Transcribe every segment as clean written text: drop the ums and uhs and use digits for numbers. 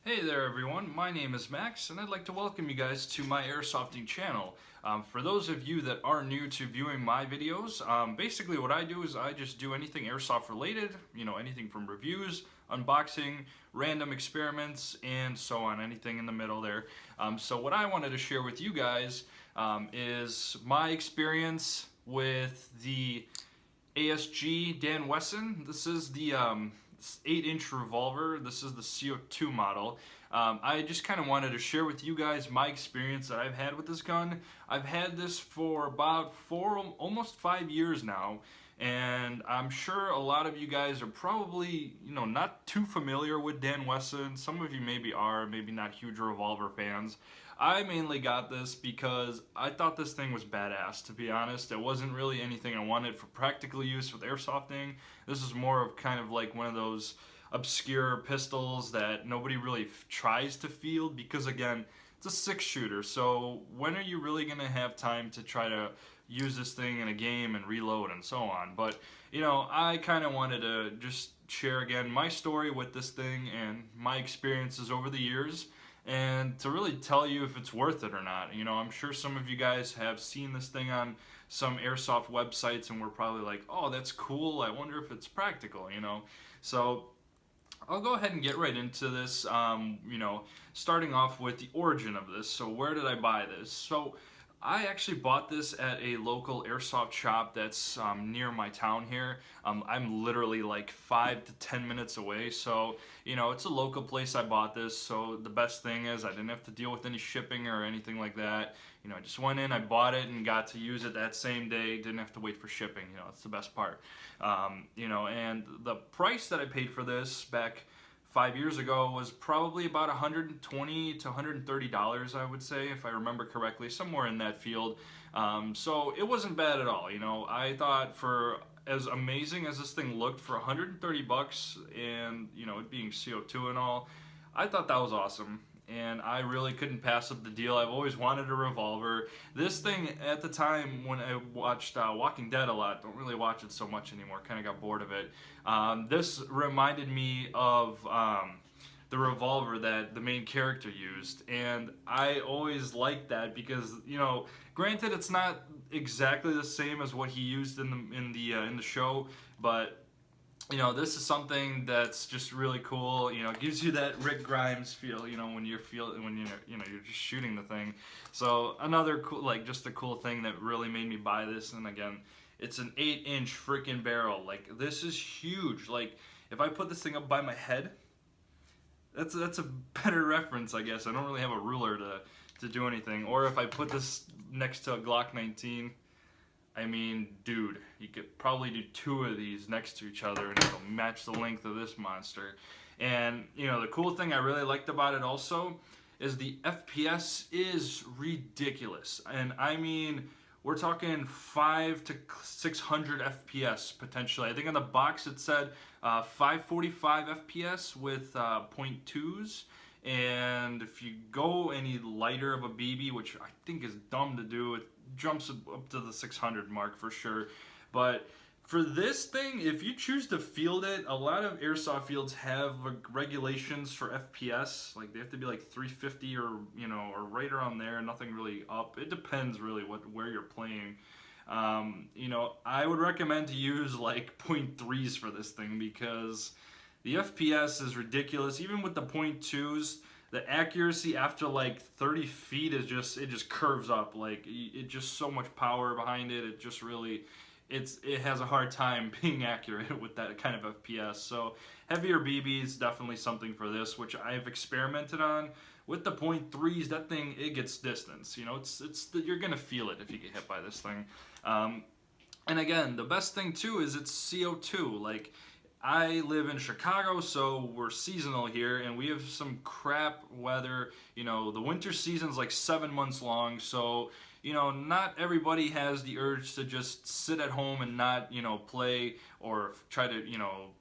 Hey there everyone, my name is Max and I'd like to welcome you guys to my airsofting channel. For those of you that are new to viewing my videos, basically what I do is I just do anything airsoft related, anything from reviews, unboxing, random experiments, and so on, anything in the middle there. So what I wanted to share with you guys is my experience with the ASG Dan Wesson. This is the 8-inch revolver. This is the CO2 model. I just kind of wanted to share with you guys my experience that I've had with this gun. I've had this for about almost 5 years now, and I'm sure a lot of you guys are probably, not too familiar with Dan Wesson. Some of you maybe are, maybe not huge revolver fans. I mainly got this because I thought this thing was badass, to be honest. It wasn't really anything I wanted for practical use with airsofting. This is more of kind of like one of those obscure pistols that nobody really tries to field because, again, it's a 6-shooter. So when are you really going to have time to try to use this thing in a game and reload and so on? But, I kind of wanted to just share again my story with this thing and my experiences over the years, and to really tell you if it's worth it or not. I'm sure some of you guys have seen this thing on some airsoft websites and we're probably like, oh, that's cool, I wonder if it's practical, So I'll go ahead and get right into this, starting off with the origin of this. So where did I buy this? So I actually bought this at a local airsoft shop that's near my town here. I'm literally like 5 to 10 minutes away, so it's a local place I bought this. So the best thing is I didn't have to deal with any shipping or anything like that. I just went in, I bought it, and got to use it that same day. Didn't have to wait for shipping. It's the best part. And the price that I paid for this back 5 years ago was probably about $120 to $130, I would say, if I remember correctly, somewhere in that field. So it wasn't bad at all. I thought, for as amazing as this thing looked, for 130 bucks, and it being CO2 and all, I thought that was awesome. And I really couldn't pass up the deal. I've always wanted a revolver. This thing, at the time when I watched Walking Dead a lot, don't really watch it so much anymore, kind of got bored of it. This reminded me of the revolver that the main character used, and I always liked that because, granted, it's not exactly the same as what he used in the show, but this is something that's just really cool. It gives you that Rick Grimes feel, when you're just shooting the thing. So another cool, just a cool thing that really made me buy this. And again, it's an 8-inch freaking barrel. Like, this is huge. Like, if I put this thing up by my head, that's a better reference, I guess. I don't really have a ruler to do anything. Or if I put this next to a Glock 19. I mean, dude, you could probably do 2 of these next to each other and it'll match the length of this monster. And, the cool thing I really liked about it also is the FPS is ridiculous. And I mean, we're talking 5 to 600 FPS potentially. I think on the box it said 545 FPS with .2s. And if you go any lighter of a BB, which I think is dumb to do, it jumps up to the 600 mark for sure. But for this thing, if you choose to field it, a lot of airsoft fields have regulations for FPS. Like, they have to be like 350 or right around there, nothing really up. It depends really where you're playing. I would recommend to use like .3s for this thing because the FPS is ridiculous. Even with the .2s, the accuracy after like 30 feet is it just curves up. Like, it just so much power behind it. It just really, it has a hard time being accurate with that kind of FPS. So heavier BBs, definitely something for this, which I've experimented on. With the .3s, that thing, it gets distance. You're gonna feel it if you get hit by this thing. And again, the best thing too is it's CO2. Like, I live in Chicago, so we're seasonal here, and we have some crap weather. The winter season's like 7 months long, so, not everybody has the urge to just sit at home and not, play or try to,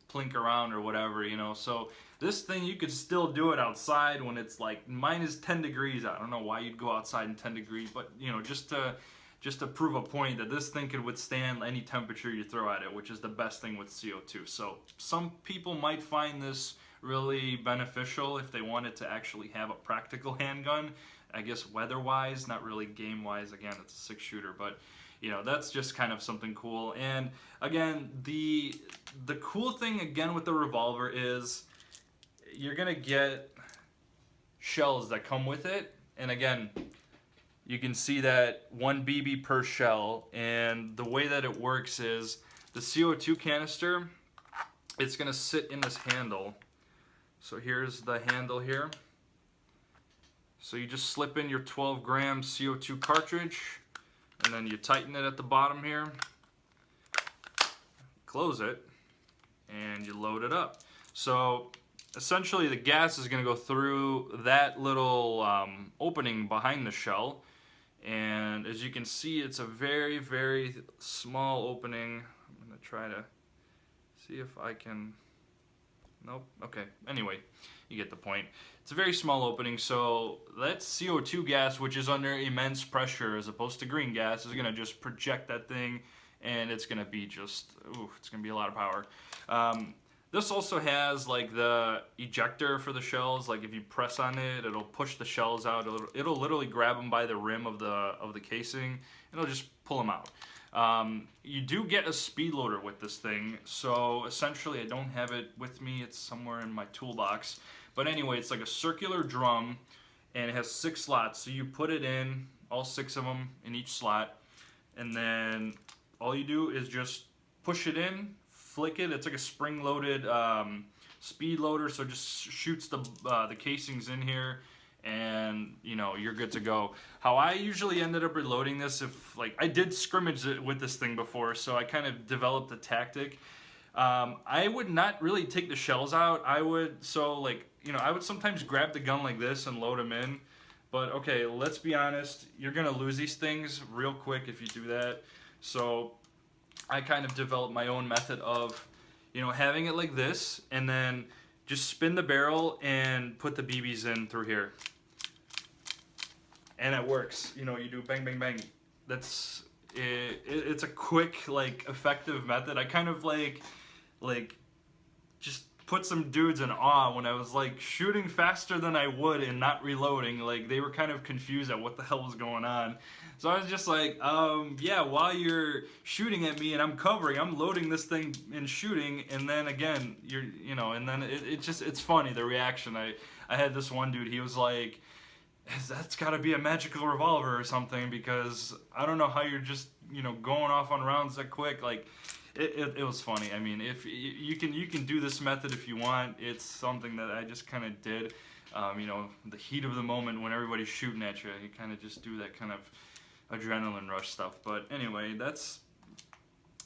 plink around or whatever, So this thing, you could still do it outside when it's like minus 10 degrees. I don't know why you'd go outside in 10 degrees, but, just to prove a point that this thing could withstand any temperature you throw at it, which is the best thing with CO2. So some people might find this really beneficial if they wanted to actually have a practical handgun. I guess weather-wise, not really game-wise. Again, it's a 6-shooter, but you know, that's just kind of something cool. And again, the cool thing again with the revolver is you're gonna get shells that come with it. And again, you can see that 1 BB per shell. And the way that it works is the CO2 canister, it's gonna sit in this handle. So here's the handle here. So you just slip in your 12-gram CO2 cartridge, and then you tighten it at the bottom here, close it, and you load it up. So essentially the gas is going to go through that little opening behind the shell, and as you can see, it's a very, very small opening. I'm going to try to see if I can... Nope. Okay. Anyway, you get the point. It's a very small opening, so that CO2 gas, which is under immense pressure as opposed to green gas, is going to just project that thing, and it's going to be just, ooh, it's going to be a lot of power. This also has like the ejector for the shells. Like if you press on it, it'll push the shells out. It'll literally grab them by the rim of the casing, and it'll just pull them out. You do get a speed loader with this thing, so essentially I don't have it with me, it's somewhere in my toolbox, but anyway, it's like a circular drum, and it has 6 slots, so you put it in, all 6 of them in each slot, and then all you do is just push it in, flick it. It's like a spring-loaded speed loader, so it just shoots the casings in here, and you know, you're good to go. How I usually ended up reloading this, if like I did scrimmage it with this thing before, so I kind of developed a tactic. I would not really take the shells out. I would I would sometimes grab the gun like this and load them in. But okay, let's be honest, you're gonna lose these things real quick if you do that. So I kind of developed my own method of, you know, having it like this, and then just spin the barrel and put the BBs in through here. And it works. You know, you do bang, bang, bang. That's it. It's a quick, like, effective method. I kind of like just put some dudes in awe when I was like shooting faster than I would and not reloading. Like, they were kind of confused at what the hell was going on. So I was just like, yeah, while you're shooting at me and I'm covering, I'm loading this thing and shooting, and then again, and then it's funny, the reaction. I had this one dude, he was like, that's gotta be a magical revolver or something, because I don't know how you're just, going off on rounds that quick. Like, it was funny. I mean, if you can do this method if you want. It's something that I just kind of did. The heat of the moment when everybody's shooting at you, you kind of just do that kind of adrenaline rush stuff. But anyway, that's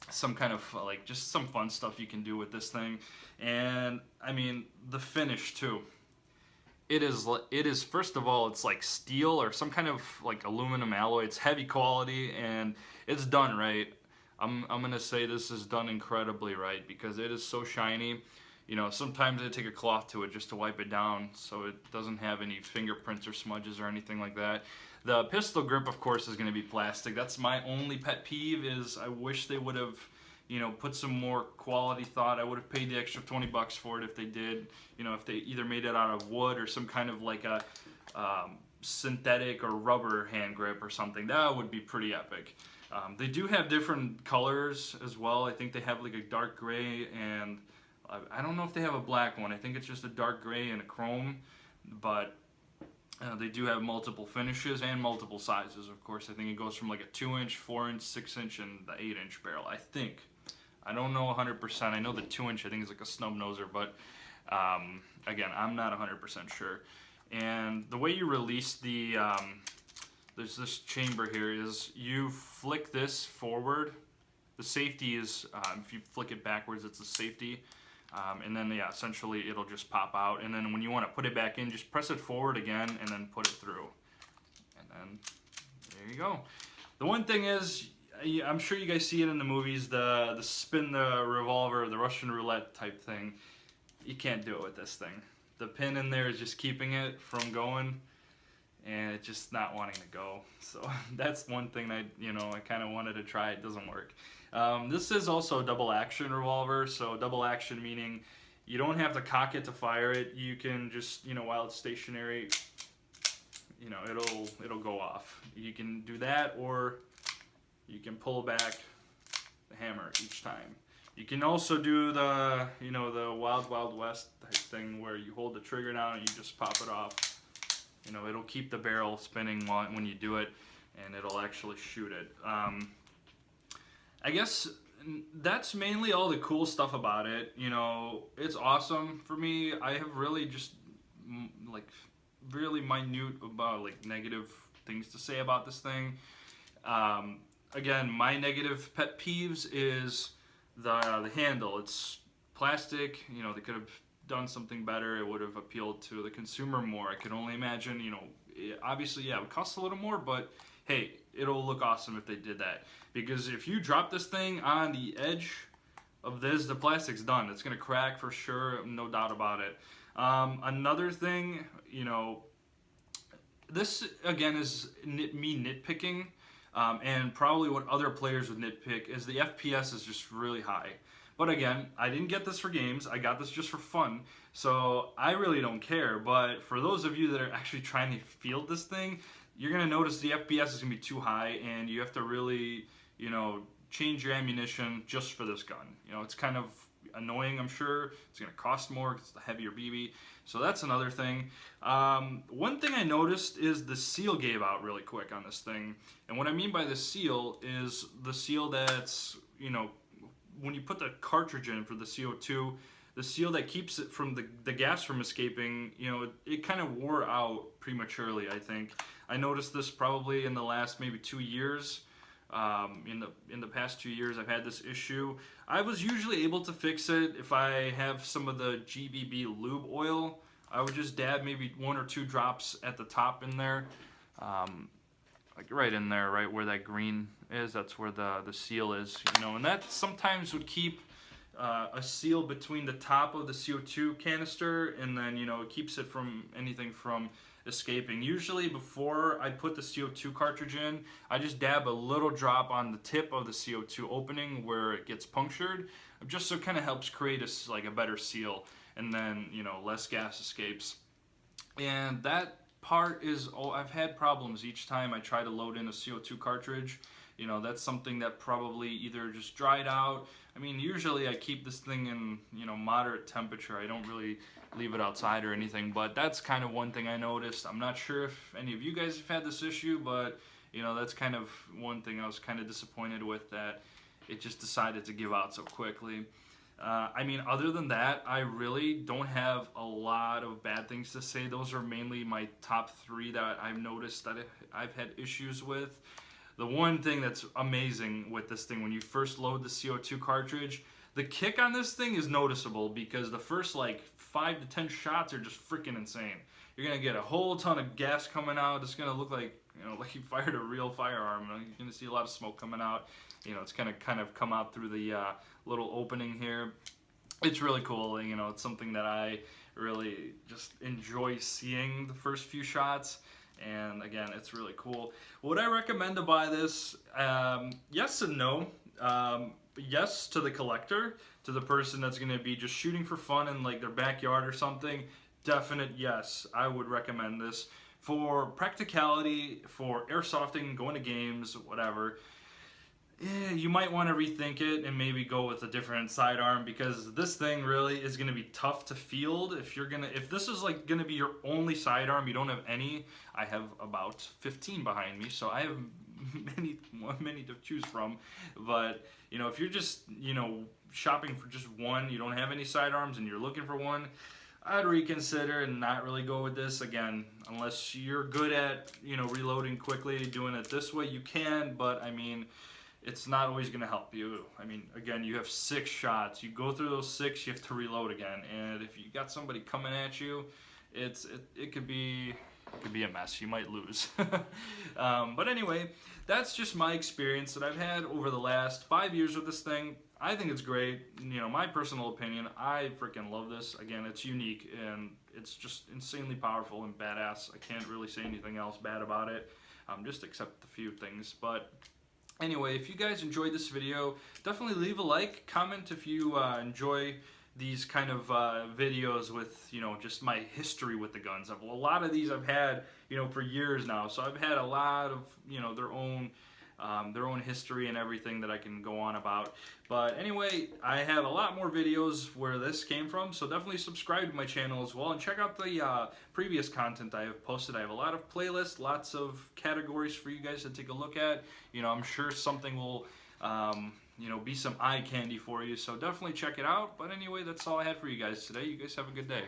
some kind of just some fun stuff you can do with this thing. And I mean, the finish too. It is first of all, it's like steel or some kind of like aluminum alloy. It's heavy quality, and it's done right. I'm gonna say this is done incredibly right, because it is so shiny. Sometimes I take a cloth to it just to wipe it down so it doesn't have any fingerprints or smudges or anything like that. The pistol grip, of course, is going to be plastic. That's my only pet peeve. Is I wish they would have, put some more quality thought. I would have paid the extra $20 for it if they did. If they either made it out of wood or some kind of like a synthetic or rubber hand grip or something. That would be pretty epic. They do have different colors as well. I think they have like a dark gray, and I don't know if they have a black one. I think it's just a dark gray and a chrome, but they do have multiple finishes and multiple sizes, of course. I think it goes from like a 2-inch, 4-inch, 6-inch, and the 8-inch barrel, I think. I don't know 100%. I know the 2-inch, I think, is like a snub noser, but again, I'm not 100% sure. And the way you release the, there's this chamber here, is you flick this forward. The safety is, if you flick it backwards, it's the safety. And then, yeah, essentially it'll just pop out. And then when you want to put it back in, just press it forward again and then put it through. And then there you go. The one thing is, I'm sure you guys see it in the movies, the spin the revolver, the Russian roulette type thing. You can't do it with this thing. The pin in there is just keeping it from going, and it's just not wanting to go. So that's one thing that, I kind of wanted to try. It doesn't work. This is also a double action revolver. So double action meaning You don't have to cock it to fire it. You can just, you know, while it's stationary, you know, it'll go off. You can do that, or you can pull back the hammer each time. You can also do the, you know, the Wild Wild West type thing where you hold the trigger down and you just pop it off. You know, it'll keep the barrel spinning when you do it, and it'll actually shoot it. I guess that's mainly all the cool stuff about it. You know, it's awesome for me. I have really just like really minute about like negative things to say about this thing. Again, my negative pet peeves is the handle. It's plastic. You know, they could have done something better. It would have appealed to the consumer more. I could only imagine, you know, obviously, yeah, it would cost a little more, but hey, it'll look awesome if they did that. Because if you drop this thing on the edge of this, the plastic's done. It's gonna crack for sure, no doubt about it. Another thing, you know, this again is me nitpicking, and probably what other players would nitpick is the FPS is just really high. But again, I didn't get this for games. I got this just for fun. So I really don't care. But for those of you that are actually trying to field this thing, you're going to notice the FPS is going to be too high, and you have to really, you know, change your ammunition just for this gun. You know, it's kind of annoying, I'm sure. It's going to cost more because it's a heavier BB. So that's another thing. One thing I noticed is the seal gave out really quick on this thing. And what I mean by the seal is the seal that's, you know, when you put the cartridge in for the CO2, the seal that keeps it from the gas from escaping, you know, it kind of wore out prematurely, I think. I noticed this probably in the last maybe 2 years. In the past 2 years, I've had this issue. I was usually able to fix it if I have some of the GBB lube oil. I would just dab maybe 1 or 2 drops at the top in there. Like right in there, right where that green is, that's where the seal is, you know, and that sometimes would keep a seal between the top of the CO2 canister, and then, you know, it keeps it from anything from escaping. Usually before I put the CO2 cartridge in, I just dab a little drop on the tip of the CO2 opening where it gets punctured, just so it kind of helps create a better seal, and then, you know, less gas escapes. And that part is, I've had problems each time I try to load in a CO2 cartridge. You know, that's something that probably either just dried out. I mean, usually I keep this thing in, you know, moderate temperature. I don't really leave it outside or anything, but that's kind of one thing I noticed. I'm not sure if any of you guys have had this issue, but, you know, that's kind of one thing I was kind of disappointed with, that it just decided to give out so quickly. I mean, other than that, I really don't have a lot of bad things to say. Those are mainly my top 3 that I've noticed that I've had issues with. The one thing that's amazing with this thing, when you first load the CO2 cartridge, the kick on this thing is noticeable, because the first like 5 to 10 shots are just freaking insane. You're gonna get a whole ton of gas coming out. It's gonna look like, you know, like you fired a real firearm. You're gonna see a lot of smoke coming out. You know, it's gonna kind of come out through the little opening here. It's really cool. You know, it's something that I really just enjoy seeing the first few shots. And again, it's really cool. Would I recommend to buy this? Yes and no. Yes to the collector, to the person that's going to be just shooting for fun in like their backyard or something. Definite yes, I would recommend this. For practicality, for airsofting, going to games, whatever, you might want to rethink it and maybe go with a different sidearm, because this thing really is going to be tough to field. If this is like going to be your only sidearm, you don't have any. I have about 15 behind me, so I have many to choose from. But, you know, if you're just, you know, shopping for just one, you don't have any sidearms and you're looking for one, I'd reconsider and not really go with this. Again, unless you're good at, you know, reloading quickly, doing it this way, you can, but I mean, it's not always going to help you. I mean, again, you have 6 shots. You go through those 6, you have to reload again. And if you got somebody coming at you, it could be a mess. You might lose. But anyway, that's just my experience that I've had over the last 5 years with this thing. I think it's great. You know, my personal opinion, I freaking love this. Again, it's unique and it's just insanely powerful and badass. I can't really say anything else bad about it, just except a few things. But anyway, if you guys enjoyed this video, definitely leave a like, comment if you enjoy these kind of videos with, you know, just my history with the guns. A lot of these I've had, you know, for years now, so I've had a lot of, you know, their own history and everything that I can go on about. But anyway, I have a lot more videos where this came from, so definitely subscribe to my channel as well, and check out the previous content I have posted. I have a lot of playlists, lots of categories for you guys to take a look at. You know, I'm sure something will you know, be some eye candy for you, so definitely check it out. But anyway, that's all I had for you guys today. You guys have a good day.